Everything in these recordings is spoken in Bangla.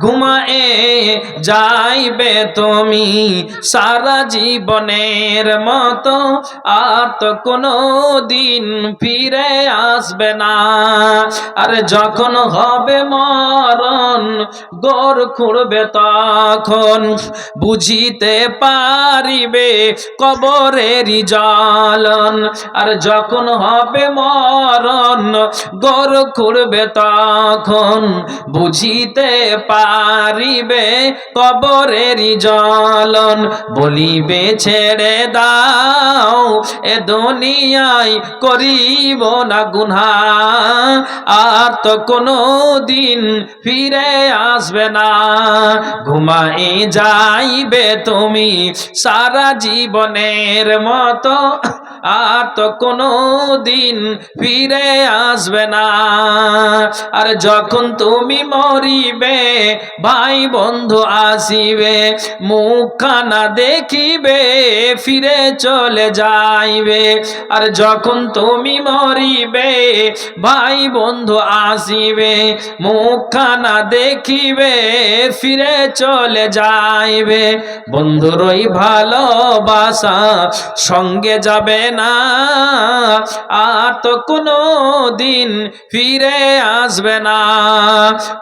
ঘুমায়ে যাইবে তুমি সারা জীবনের মতো, আর তো কোনো দিন ফিরে আসবে না। আর যখন হবে মরণ গোর খুঁড়বে তখন বুঝিতে পারিবে কবরেরই জ্বালান। আর যখন হবে মরণ গোর খুঁড়বে তখন বুঝিতে পারিবে কবরেরই জ্বালান। বলিবে ছেড়ে দাও এ দুনিয়ায় করিব না গুনাহ, আর তো কোনো দিন ফিরে আসবে না। ঘুমায়ে যাইবে তুমি সারা জীবনের মতো, আর তো কোনো দিন ফিরে আসবে না। আর যখন তুমি মরিবে ভাই বন্ধু আসিবে, মুখখানা দেখিবে ফিরে চলে যাইবে। আর যখন তুমি মরিবে ভাই বন্ধু আসিবে, মুখখানা দেখিবে ফিরে চলে যাইবে। বন্ধুর ওই ভালোবাসা সঙ্গে যাবে না, আর তো কোনো দিন ফিরে আসবে না।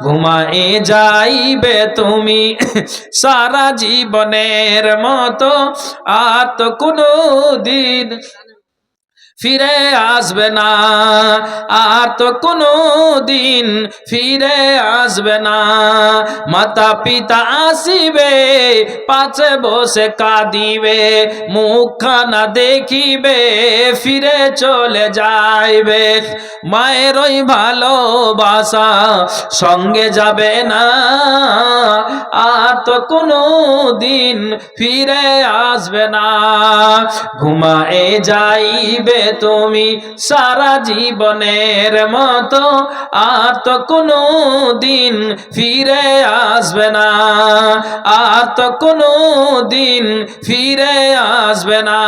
ঘুমায়ে যাইবে তুমি সারা জীবনের মতো, আর তো কোনো দিন ফিরে আসবে না, আর তো কোনো দিন ফিরে আসবে না। মাতা পিতা আসিবে পাছে বসে কাঁদিবে, মুখখানা দেখিবে ফিরে চলে যাইবে। মায়ের ওই ভালোবাসা সঙ্গে যাবে না, আর তো কোনো দিন ফিরে আসবে না। ঘুমায়ে যাইবে তুমি সারা জীবনের মতো, আর তো কোনো দিন ফিরে আসবে না, আর তো কোনো দিন ফিরে আসবে না।